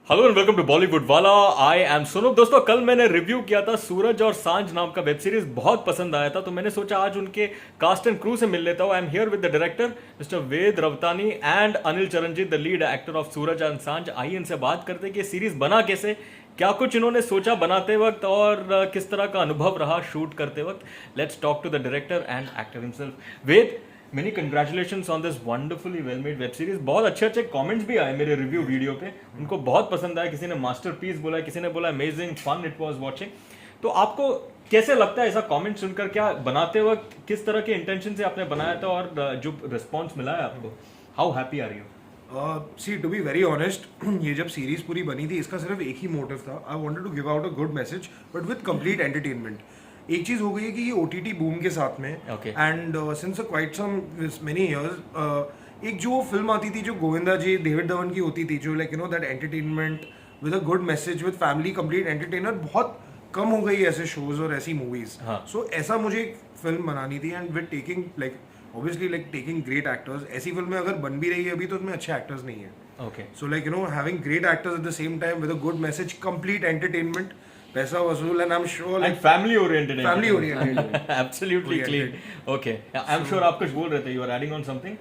Hello and welcome to Bollywood वाला। I M सुनो। दोस्तों, कल मैंने रिव्यू किया था सूरज और सांझ नाम का वेब सीरीज, बहुत पसंद आया था, तो मैंने सोचा आज उनके कास्ट एंड क्रू से मिल लेता हूँ। I am here with the director mister Ved Rawtani and Anil Charanjeet, the lead actor of Suraj and Saanjh. आइए इनसे बात करते हैं कि सीरीज बना कैसे, क्या कुछ इन्होंने सोचा बनाते वक्त और किस तरह का अनुभव रहा शूट करते वक्त। Let's talk to the director and actor himself. Ved, many congratulations on this wonderfully well made web series. बहुत अच्छे अच्छे कमेंट्स भी आए मेरे रिव्यू वीडियो पे, उनको बहुत पसंद आया। किसी ने मास्टरपीस बोला, किसी ने बोला amazing fun it was watching. तो आपको कैसे लगता है ऐसा कमेंट सुनकर? क्या बनाते वक्त किस तरह के इंटेंशन से आपने बनाया था और जो रिस्पॉन्स मिला है आपको, how happy are you? See to be very honest, ये जब सीरीज पूरी बनी थी इसका सिर्फ एक ही मोटिव था। I wanted to give out a good message but with complete entertainment. एक चीज हो गई है कि ये ओटीटी बूम के साथ में and since quite some many years एक जो फिल्म आती थी जो गोविंदा जी डेविड धवन की होती थी, जो like you know that entertainment with a good message with family complete entertainer, बहुत कम हो गई ऐसे शोज और ऐसी मूवीज। सो ऐसा मुझे एक फिल्म बनानी थी and with taking like obviously like taking great actors. ऐसी फिल्में अगर बन भी रही है अभी तो उसमें अच्छे एक्टर्स नहीं है. Okay. So like you know having great actors at the same time with a good message, complete entertainment, पैसा वसूल, and I'm sure like and family oriented. Family oriented. Absolutely clean. Okay. I'm sure आप कुछ बोल रहे थे. You are adding on something?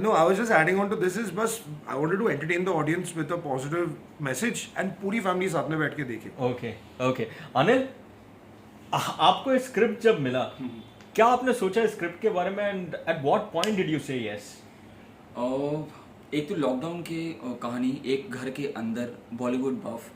No, I was just adding on to this is बस I wanted to entertain the audience with a positive message and पूरी family साथ में बैठ के देखे. Okay. Okay. अनिल, आपको स्क्रिप्ट जब मिला, क्या आपने सोचा स्क्रिप्ट के बारे में and at what point did you से यस? एक तो लॉकडाउन की कहानी, एक घर के अंदर बॉलीवुड बफ,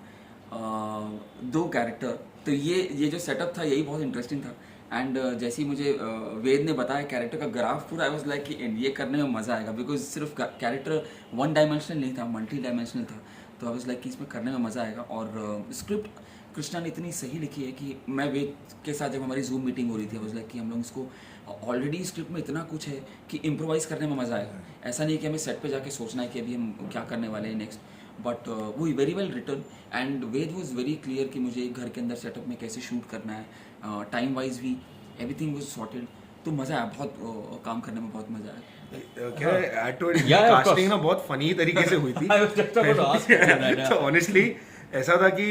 दो कैरेक्टर, तो ये जो सेटअप था यही बहुत इंटरेस्टिंग था। एंड जैसे ही मुझे वेद ने बताया कैरेक्टर का ग्राफ पूरा, आई वाज लाइक कि ये करने में मज़ा आएगा, बिकॉज सिर्फ कैरेक्टर वन डायमेंशनल नहीं था, मल्टी डायमेंशनल था। तो आई वाज लाइक कि इसमें करने में मज़ा आएगा। और स्क्रिप्ट कृष्णा ने इतनी सही लिखी है कि मैं वेद के साथ जब हमारी जूम मीटिंग हो रही थी, आई वाज लाइक कि हम लोग इसको ऑलरेडी स्क्रिप्ट में इतना कुछ है कि इम्प्रोवाइज़ करने में मज़ा आएगा। ऐसा नहीं कि हमें सेट पे जाके सोचना है कि अभी हम क्या करने वाले हैं नेक्स्ट, बट वो very well return. And Ved was very clear कि मुझे घर के अंदर सेटअप में कैसे शूट करना है, टाइम वाइज भी एवरीथिंग वॉज सॉर्टेड। तो मज़ा आया, बहुत काम करने में बहुत मज़ा आया। क्या कास्टिंग ना बहुत फनी तरीके से हुई थी। तो ऑनेस्टली ऐसा था कि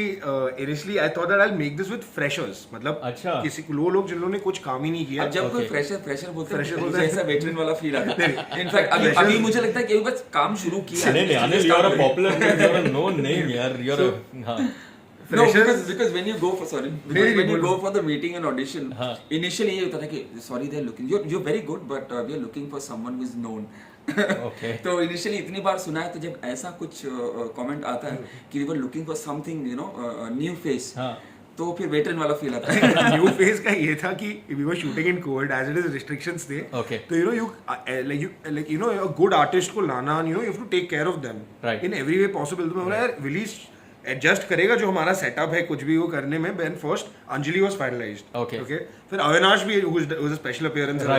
initially I thought that I will make this with freshers, मतलब अच्छा, किसी वो लोग जिन्होंने कुछ काम ही नहीं किया। जब कोई फ्रेशर बोलते हैं ऐसा वेटरन वाला फील आता है। इनफैक्ट अभी मुझे लगता है कि बस काम शुरू किया। नहीं Anil, you are a popular name, you are a known name यार, यू आर हां। No, because when you go for the meeting and audition, initially ये होता था कि sorry they are looking, you're very good but we are looking for someone who is known. Okay. तो initially इतनी बार सुना है, तो जब ऐसा कुछ कमेंट आता है कि we were looking for something you know new face, तो फिर वेटरन वाला फील आता है। न्यू फेस का ये था कि we were shooting in covid, as it is restrictions थे। तो you know you know a good artist को लाना, you know you have to take care of them in every way possible. तो मैं बोला यार विलीज एडजस्ट करेगा जो हमारा सेटअप है कुछ भी वो करने में। Then first Anjali was finalised, okay, फिर अविनाश भी वाज अ स्पेशल अपीयरेंस का,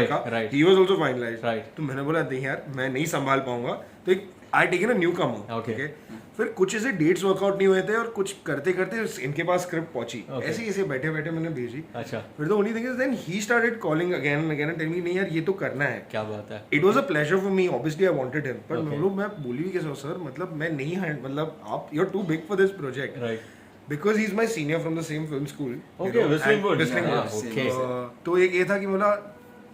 ही वाज आल्सो फाइनलाइज्ड। तो मैंने बोला नहीं यार मैं नहीं संभाल पाऊंगा, तो एक I taken a new Qamar, okay. फिर कुछ ऐसे डेट्स वर्कआउट नहीं हुए थे और कुछ करते करते इनके पास स्क्रिप्ट पहुंची, ऐसे ऐसे बैठे बैठे मैंने भेजी। अच्छा, फिर तो only thing is then he started calling again and again and telling me नहीं यार ये तो करना है। क्या बात है। It was a pleasure for me, obviously I wanted him, but मैं बोली भी कैसे सर, मतलब मैं नहीं, मतलब आप you are too big for this project, right, because he is my senior from the same film school. Okay, Whistling Wood. तो एक ये था कि बोला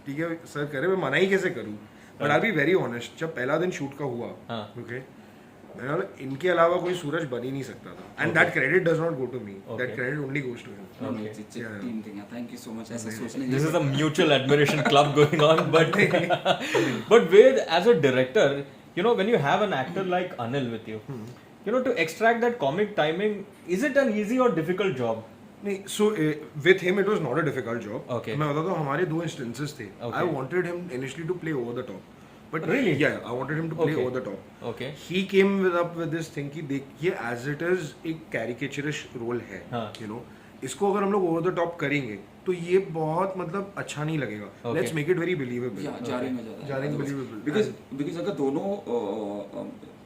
ठीक है सर करे, मैं मना ही कैसे करूं। But I B very honest, जब पहला दिन शूट का हुआ, ओके, इनके अलावा कोई सूरज बन ही नहीं सकता था, and that credit does not go to me, that credit only goes to him. Team thing, thank you so much. ऐसा सोचने this is a mutual admiration club going on, but Ved, as a director, you know, when you have an actor like Anil with you, you know, to extract that comic timing, is it an easy or difficult job? नहीं, so with him it was not a difficult job. Okay. मैं बताता हूँ, हमारे दो instances थे. Okay. I wanted him initially to play over the top. But really? Yeah, I wanted him to play over the top. Okay. He came up with this thing कि देखिए as it is एक caricaturish role है, you know, इसको अगर हम लोग over the top करेंगे तो ये बहुत मतलब अच्छा नहीं लगेगा. Let's make it very believable. Jarring believable. Because अगर दोनों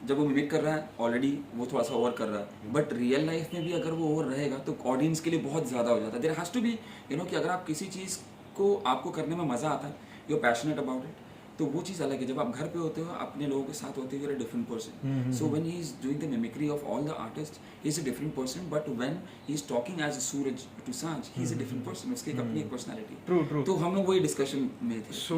जब वो मिमिक कर रहा है ऑलरेडी, वो थोड़ा सा ओवर कर रहा है, बट रियल लाइफ में भी अगर वो ओवर रहेगा तो ऑडियंस के लिए बहुत ज़्यादा हो जाता है। There has to be you know कि अगर आप किसी चीज़ को आपको करने में मज़ा आता है, you are passionate about it, तो वो चीज़ अलग है। जब आप घर पे होते हो अपने लोगों के साथ होते हो, you're a different person. So when he is doing the mimicry of all the artists, he is a different person. But when he is talking as a Suraj to Sanj, he is a different person. उसकी एक अपनी एक personality. True. तो हम लोग वही discussion में थे. So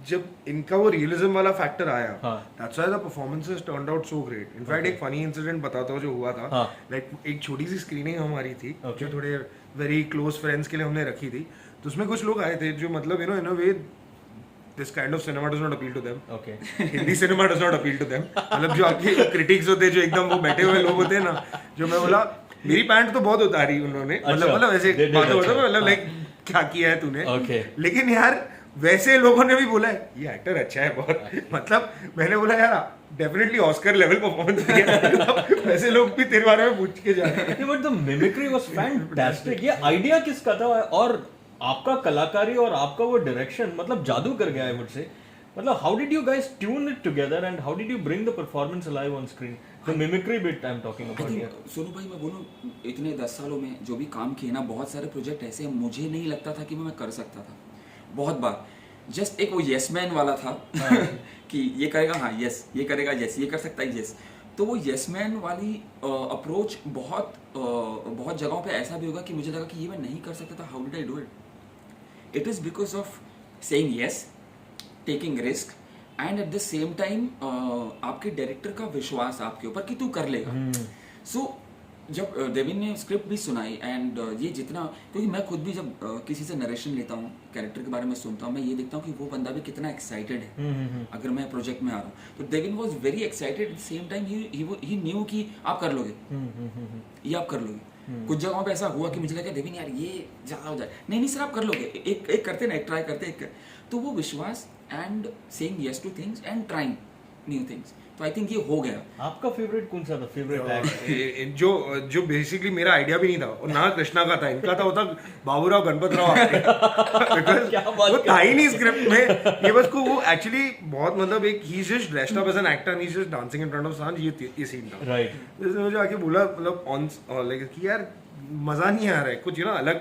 जब इनका वो रियलिज्म वाला फैक्टर आया, that's why the performances turned out so great. In fact एक funny incident बताता हूँ जो हुआ था. Like एक छोटी सी स्क्रीनिंग हमारी थी जो थोड़े very close friends के लिए हमने रखी थी. तो उसमें कुछ लोग आए थे जो मतलब in a way this kind of cinema does not appeal to them. Okay. Hindi cinema does not appeal to them. मतलब जो आपके क्रिटिक्स होते हैं जो एकदम वो बैठे हुए लोग होते हैं ना, जो मैं बोला मेरी पैंट तो बहुत उतारी उन्होंने, मतलब ऐसे बात होता है मतलब लाइक क्या किया है तूने. लेकिन यार वैसे लोगों ने भी बोला है ये एक्टर अच्छा है बहुत. मतलब मैंने बोला यार डेफिनेटली ऑस्कर लेवल परफॉर्मेंस दिया. वैसे लोग भी तेरे बारे में पूछ के जा रहे हैं. But the mimicry was fantastic. ये आइडिया किसका था और आपका कलाकारी और आपका वो डायरेक्शन मतलब जादू कर गया है मुझसे. मतलब how did you guys tune it together and how did you bring the performance alive on screen? The mimicry bit I am talking about here. Sonu भाई मैं बोलूं इतने 10 सालों में जो भी काम किए ना, बहुत सारे प्रोजेक्ट ऐसे मुझे नहीं लगता था कि मैं कर सकता था. बहुत बार जस्ट एक वो यस मैन वाला था कि ये करेगा हाँ यस, ये करेगा यस, ये कर सकता है यस. तो वो यस मैन वाली अप्रोच बहुत जगहों पे ऐसा भी होगा कि मुझे लगा कि ये मैं नहीं कर सकता था. How did I do it? It is because of saying yes, taking risk, and at the same time आपके डायरेक्टर का विश्वास आपके ऊपर कि तू कर लेगा. So जब देविन ने स्क्रिप्ट भी सुनाई एंड ये जितना, क्योंकि मैं खुद भी जब किसी से नरेशन लेता हूँ, कैरेक्टर के बारे में सुनता हूँ, मैं ये देखता हूँ कि वो बंदा भी कितना एक्साइटेड है अगर मैं प्रोजेक्ट में आ रहा हूँ. तो Devin was very excited at the same time he new कि आप कर लोगे, ये आप कर लोगे. कुछ जगहों पे ऐसा हुआ कि मुझे लगा देविन यार ये ज़्यादा हो जाए, नहीं सर आप कर लोगे, एक करते ना, एक ट्राई करते एक. तो वो विश्वास and saying yes two things and trying new things, तो आई थिंक ये हो गया. आपका फेवरेट कौन सा था? फेवरेट एक्ट जो बेसिकली मेरा आइडिया भी नहीं था और ना कृष्णा का था, इनका था, होता बाबूराव गणपत राव. वो था ही नहीं स्क्रिप्ट में. ये बस को वो एक्चुअली बहुत मतलब एक ही just dressed up as an actor, he just dancing in front of Saanjh, ये सीन था. राइट. इसने मुझे आके बोला मतलब ऑन लाइक कि यार मजा नहीं आ रहा है,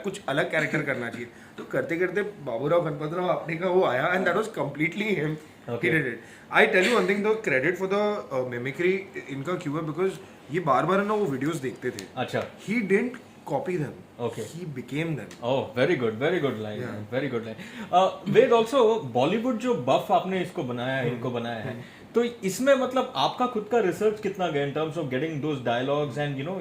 कुछ अलग कैरेक्टर करना चाहिए. तो करते करते बाबूराव गणपत राव अपने का वो आया and that was completely him. He did it. I tell you one thing, the credit for the mimicry इनका क्यों है, because ये बार ना वो वीडियोस देखते थे. अच्छा. He didn't copy them. Okay. He became them. Oh, very good line. Yeah. Very good line. Ved also Bollywood जो buff आपने इसको बनाया है, इनको बनाया है, तो इसमें मतलब आपका खुद का रिसर्च कितना गया in terms of getting those dialogues and you know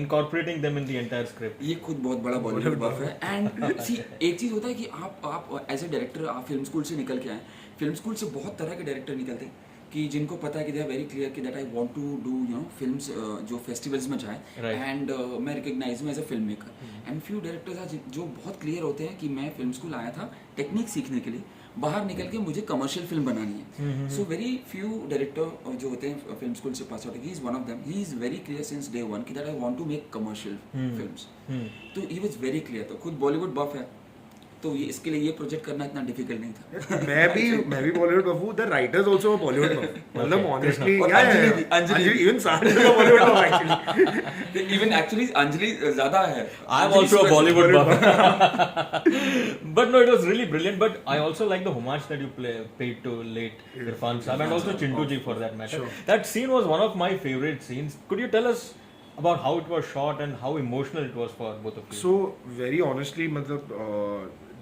incorporating them in the entire script? ये खुद बहुत बड़ा बॉलीवुड बफ है. एंड सी एक चीज़ होता है कि आप एज ए डायरेक्टर आप फिल्म स्कूल से निकल के आए. फिल्म स्कूल से बहुत तरह के डायरेक्टर निकलते हैं कि जिनको पता है कि दे आर वेरी क्लियर कि that I want to do you know films जो फेस्टिवल्स में जाए एंड मैं रिकग्नाइज हूँ as a film maker. And few directors are जो बहुत क्लियर होते हैं कि मैं फिल्म स्कूल आया था टेक्निक सीखने के लिए, बाहर निकल के मुझे कमर्शियल फिल्म बनानी है. सो वेरी फ्यू डायरेक्टर जो होते हैं फिल्म स्कूल से pass out, he is one of them. He is very clear since day one कि that I want to make commercial films. तो ही वाज वेरी क्लियर. तो खुद बॉलीवुड बफ है, तो ये इसके लिए ये प्रोजेक्ट करना इतना डिफिकल्ट नहीं था. मैं भी बॉलीवुड बफ हूं. द राइटर्स आल्सो बॉलीवुड बफ. मतलब ऑनेस्टली अंजलि इवन सांज का बॉलीवुड बफ एक्चुअली. इवन एक्चुअली अंजलि ज्यादा है. I am also a Bollywood buff. But no, it was really brilliant. But I also like the homage that you paid to late Irfan Saab and also Chintu ji for that matter. Sure. That scene was one of my favorite scenes. Could you tell us about how it was shot and how emotional it was for both of you? So very honestly मतलब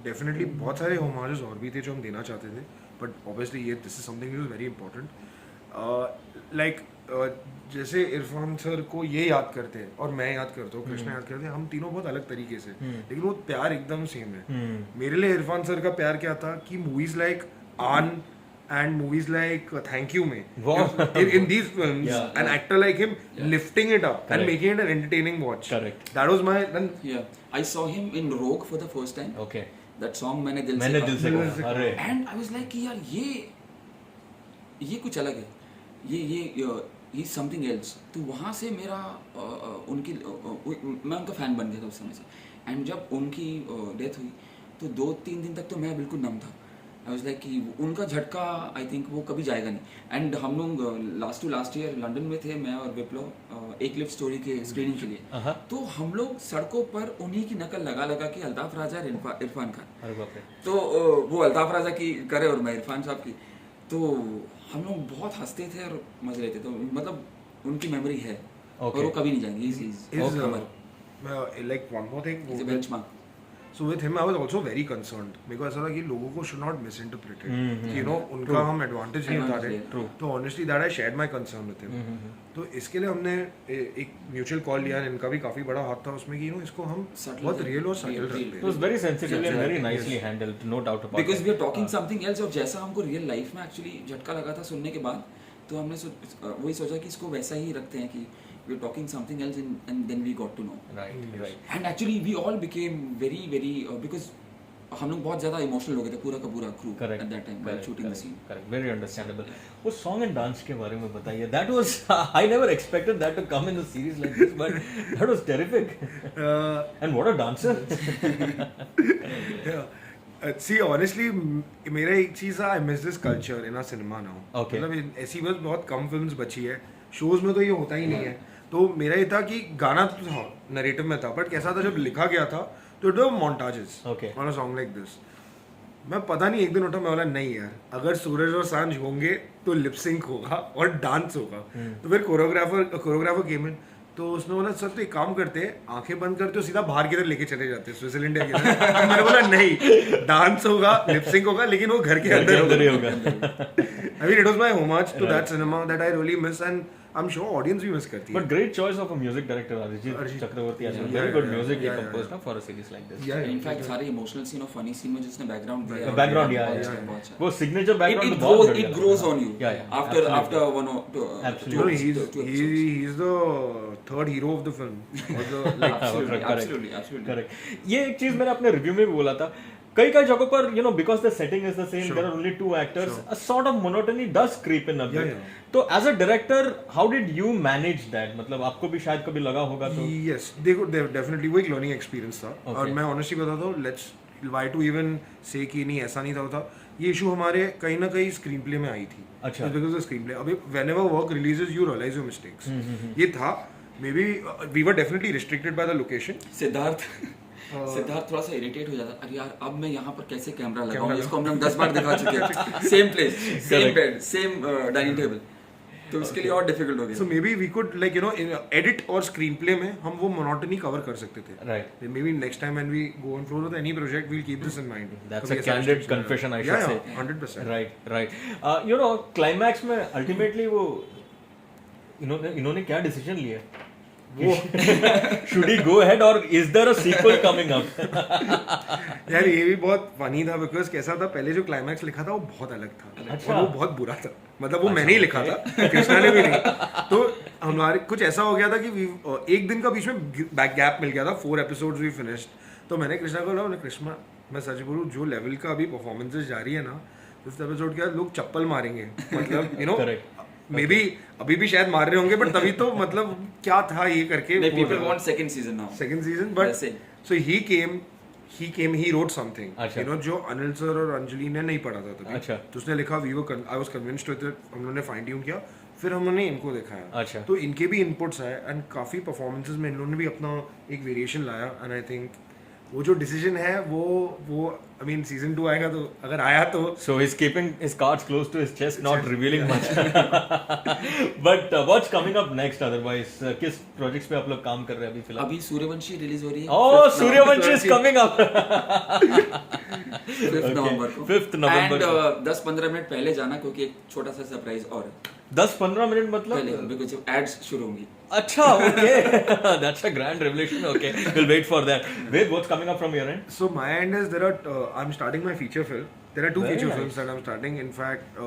definitely बहुत सारे होमाजेस और भी थे जो हम देना चाहते थे, बट ऑब्वियसली ये this is something is very important. Like जैसे इरफान सर को ये याद करते हैं और मैं याद करता हूँ, कृष्णा याद करते हैं, हम तीनों बहुत अलग तरीके से, लेकिन वो प्यार एकदम सेम है. मेरे लिए इरफान सर का प्यार क्या था कि मूवीज लाइक आन and movies like Thank You में in these films an actor like him lifting it up and making it an entertaining watch. Correct. That was my I saw him in Rogue for the first time. Okay. That song मैंने दिल से कहा. अरे. And I was like कि यार ये कुछ अलग है, ये something else. तो वहाँ से मेरा मैं उनका फैन बन गया था उस समय से. एंड जब उनकी डेथ हुई तो 2-3 दिन तक तो मैं बिल्कुल नम था. आई वाज लाइक कि उनका झटका आई थिंक वो कभी जाएगा नहीं। एंड हम लोग last to last year London में थे, मैं और विप्लव एक लिव स्टोरी के स्क्रीनिंग के लिए। तो हम लोग सड़कों पर उन्हीं की नकल लगा लगा कि अल्ताफ राजा और इरफान खान, तो वो अल्ताफ राजा की करे और मैं इरफान साहब की, तो हम लोग बहुत हंसते थे और मजे लेते थे। तो मतलब उनकी मेमोरी है और वो कभी नहीं जाएंगे। Like one more thing, He's a benchmark. so with him I was also very concerned। मेरे को ऐसा था कि लोगों को should not misinterpret it, कि उनका हम advantage नहीं उठा रहे। तो honestly that I shared my concern with him। तो इसके लिए हमने एक mutual call लिया, इनका भी काफी बड़ा हाथ था उसमें कि इसको हम बहुत real और subtle रखते हैं। It was very sensitive and very nicely handled, no doubt about it। Because we are talking something else, और जैसा हमको real life में actually झटका लगा था सुनने के बाद, तो हमने वही सोचा कि इसको वैसा ही रखते हैं कि we're talking something else and then we got to know। Right। And actually we all became very because हम लोग बहुत ज़्यादा इमोशनल हो गए थे, पूरा का पूरा crew at that time while shooting the scene। Correct, very understandable। वो song and dance के बारे में बताइए। That was I never expected that to come in a series like this, but that was terrific। And what a dancer। See honestly मेरा एक चीज़ है, I miss this culture in our cinema now। मतलब ऐसी बस बहुत कम films बची है, shows में तो ये होता ही नहीं है। तो मेरा ये था कि गाना तो था, नरेटिव में था, बट कैसा था जब लिखा गया था तो it was montages on a song like this. मैं पता नहीं एक दिन उठा, मैं बोला नहीं यार, अगर सूरज और सांझ होंगे तो लिप सिंक होगा और डांस होगा। तो फिर कोरियोग्राफर केम इन, तो उसने बोला सर तो एक काम करते हैं, आंखें बंद करते हो सीधा बाहर की तरफ लेके चले जाते हैं स्विट्जरलैंड की तरफ। मैंने बोला नहीं, डांस होगा, लिप सिंक होगा, लेकिन वो घर के अंदर ही होगा। I mean it was my homage to that cinema that I really miss, and I'm sure audience भी miss करती है। But great choice of a music director Arijit Chakravarti as well। Very good music he composed now for a series like this। In fact सारे emotional scene और funny scene में जिसने background दिया, background वो signature background बहुत it grows on you after one or two। Absolutely। He's the third hero of the film। Absolutely। Correct। ये एक चीज मैंने अपने रिव्यू में भी बोला था, कई जगहों पर because the setting is the same, there are only two actors, a sort of monotony does creep in a bit। तो as a director how did you manage that? मतलब आपको भी शायद कभी लगा होगा तो। Yes, देखो definitely वो एक learning experience था। और मैं honestly बताता हूँ, let's why to even say कि नहीं ऐसा नहीं था, ये इशू हमारे कहीं ना कहीं स्क्रीन प्ले में आई थी। अच्छा। because of screen play, अभी whenever work releases you realize your mistakes। ये था, maybe we were definitely restricted by the location। Siddharth थोड़ा सा इरिटेट हो जाता, अरे यार अब मैं यहाँ पर कैसे कैमरा लगाऊं, इसको हमने 10 बार दिखा चुके हैं, same place, same bed, same dining table, तो इसके लिए और डिफिकल्ट हो गया। So maybe we could like edit और स्क्रीन प्ले में हम वो मोनोटनी कवर कर सकते थे। Right. Maybe next time when we go on floor with any project we will keep this in mind. That's a candid confession I should say. 100%। Right. Climax में ultimately वो इन्होंने क्या decision लिया? Should he go ahead or is there a sequel coming up? यार ये भी बहुत funny था, बिकॉज कैसा था, पहले जो क्लाइमैक्स लिखा था वो बहुत अलग था। अच्छा। और वो बहुत बुरा था, मतलब वो मैंने ही लिखा था, कृष्णा ने भी नहीं। तो हमारे कुछ ऐसा हो गया था कि एक दिन का बीच में गैप मिल गया था, 4 एपिसोड्स वी फिनिश्ड। तो मैंने कृष्णा को बोला, कृष्णा मैं सच बोलूं, जो लेवल का अभी परफॉर्मेंसेस जा रही है ना, इस एपिसोड के बाद लोग चप्पल मारेंगे, मतलब मे बी अभी भी शायद मार रहे होंगे, बट तभी तो मतलब क्या था ये करके। people want second season now। second season, but so he came, he wrote something, जो अनिल सर और अंजलि ने नहीं पढ़ा था तभी। अच्छा। तो उसने लिखा, I was convinced with it, हम लोगों ने फाइन ट्यून किया, फिर हमने इनको दिखाया। अच्छा। तो इनके भी इनपुट्स आए एंड काफी परफॉर्मेंसेस में इन लोगों ने भी अपना एक वेरिएशन लाया, एंड आई थिंक वो जो डिसीजन है वो आई मीन सीजन 2 आएगा तो अगर आया तो so he's keeping his cards close to his chest, not revealing much। but what's coming up next otherwise? किस प्रोजेक्ट्स पे आप लोग काम कर रहे हैं अभी फिलहाल? अभी सूर्यवंशी रिलीज हो रही है। Oh, Suryavanshi is coming up। 5 नवंबर को। 5 नवंबर एंड 10-15 मिनट पहले जाना, क्योंकि एक छोटा सा सरप्राइज और 10-15 मिनट मतलब पहले, बिकॉज़ एड्स शुरू होंगी। अच्छा, okay। That's a grand revelation। Okay, we'll wait for that। Ved, what's coming up from your end? So my end is I'm starting my feature film। There are 2 feature films that I'm starting। In fact,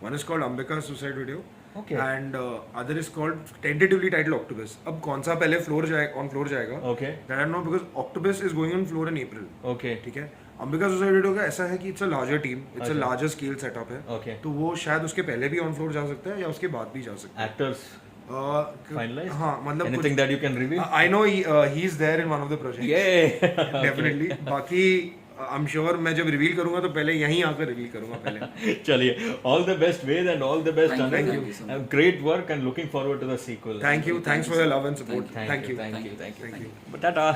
one is called Ambika's Suicide Video। Okay। And other is called tentatively titled Octopus। अब कौन सा पहले on floor जाएगा? Okay। That I don't know, because Octopus is going on floor in April। Okay। ठीक है। Ambika's Suicide Video का ऐसा है कि it's a larger team, it's a larger scale setup है। Okay। तो वो शायद उसके पहले भी on floor जा सकता है या उसके बाद भी जा सकता है। Actors finalized? हाँ, मतलब anything that you can reveal? I know he's there in one of the projects। Yeah। Definitely। बाकी आई एम श्योर मैं जब रिवील करूंगा तो पहले यहीं आकर रिवील करूंगा पहले. चलिए, all the best Ved and all the best Thank you, Anil. thank you so much. Great work and looking forward to the sequel. Thank you. Thanks for your love and support. Thank you. Thank you. But Tata.